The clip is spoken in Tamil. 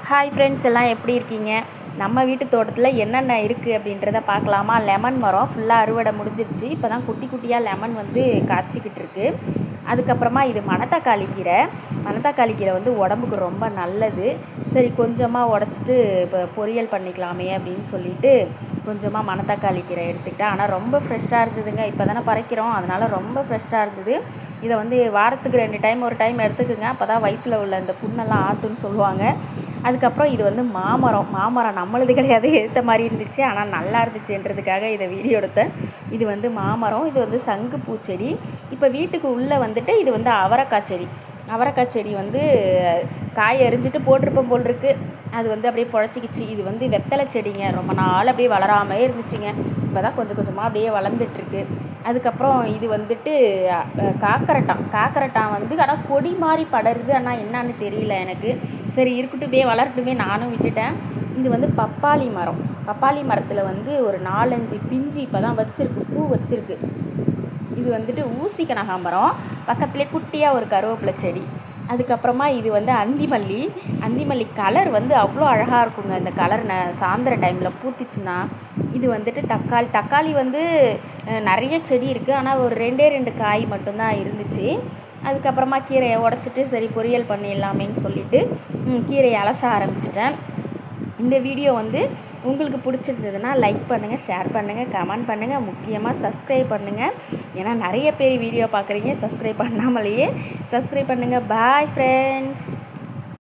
ஹாய் ஃப்ரெண்ட்ஸ், எல்லாம் எப்படி இருக்கீங்க? நம்ம வீட்டு தோட்டத்தில் என்னென்ன இருக்குது அப்படின்றத பார்க்கலாமா? லெமன் மரம் ஃபுல்லாக அறுவடை முடிஞ்சிருச்சு. இப்போ தான் குட்டி குட்டியாக லெமன் வந்து காய்ச்சிக்கிட்டு இருக்குது. அதுக்கப்புறமா இது மணத்தக்காளி கீரை. மணத்தக்காளி கீரை வந்து உடம்புக்கு ரொம்ப நல்லது. சரி, கொஞ்சமாக உடச்சிட்டு இப்போ பொரியல் பண்ணிக்கலாமே அப்படின்னு சொல்லிட்டு கொஞ்சமாக மணத்தக்காளி கீரை எடுத்துக்கிட்டேன். ஆனால் ரொம்ப ஃப்ரெஷ்ஷாக இருந்ததுங்க. இப்போ தானே பறிக்கிறோம், அதனால் ரொம்ப ஃப்ரெஷ்ஷாக இருந்தது. இதை வந்து வாரத்துக்கு 2 டைம் ஒரு டைம் எடுத்துக்குங்க. அப்போ தான் வயிற்றில் உள்ள இந்த புண்ணெல்லாம் ஆற்றுன்னு சொல்லுவாங்க. அதுக்கப்புறம் இது வந்து மாமரம் நம்மளுது கிடையாது, எடுத்த மாதிரி இருந்துச்சு. ஆனால் நல்லா இருந்துச்சுன்றதுக்காக இதை வீடியோ எடுத்தேன். இது வந்து மாமரம். இது வந்து சங்கு பூச்செடி. இப்போ வீட்டுக்கு உள்ளே வந்துட்டு இது வந்து அவரைக்காய் செடி வந்து காய் எரிஞ்சிட்டு போட்டிருப்போம் போல் இருக்குது. அது வந்து அப்படியே பொழைச்சிக்கிச்சு. இது வந்து வெத்தலை செடிங்க. ரொம்ப நாள் அப்படியே வளராமே இருந்துச்சுங்க. இப்போ தான் கொஞ்சம் கொஞ்சமாக அப்படியே வளர்ந்துட்டுருக்கு. அதுக்கப்புறம் இது வந்துட்டு காக்கரட்டான் வந்து ஆனால் கொடி மாதிரி படருது. ஆனால் என்னான்னு தெரியல எனக்கு. சரி இருக்கட்டும், இப்படியே வளரட்டுமே நானும் விட்டுட்டேன். இது வந்து பப்பாளி மரத்தில் வந்து ஒரு 4-5 பிஞ்சு இப்போ தான் பூ வச்சிருக்கு. இது வந்துட்டு ஊசி கனகாம்பரம். பக்கத்துலேயே குட்டியாக ஒரு கருவேப்பிலை செடி. அதுக்கப்புறமா இது வந்து அந்திமல்லி கலர் வந்து அவ்வளோ அழகாக இருக்குங்க. இந்த கலர் சாயந்தர டைமில் பூத்துச்சுன்னா. இது வந்துட்டு தக்காளி வந்து நிறைய செடி இருக்குது. ஆனால் ஒரு 2 காய் மட்டும்தான் இருந்துச்சு. அதுக்கப்புறமா கீரையை உடச்சிட்டு சரி பொரியல் பண்ணிடலாமேன்னு சொல்லிவிட்டு கீரையை அலச ஆரம்பிச்சிட்டேன். இந்த வீடியோ வந்து உங்களுக்கு பிடிச்சிருந்ததுன்னா லைக் பண்ணுங்கள், ஷேர் பண்ணுங்கள், கமெண்ட் பண்ணுங்கள், முக்கியமாக சப்ஸ்கிரைப் பண்ணுங்கள். ஏன்னா நிறைய பேர் வீடியோ பார்க்குறீங்க, சப்ஸ்கிரைப் பண்ணாமலேயே. சப்ஸ்கிரைப் பண்ணுங்கள். Bye friends.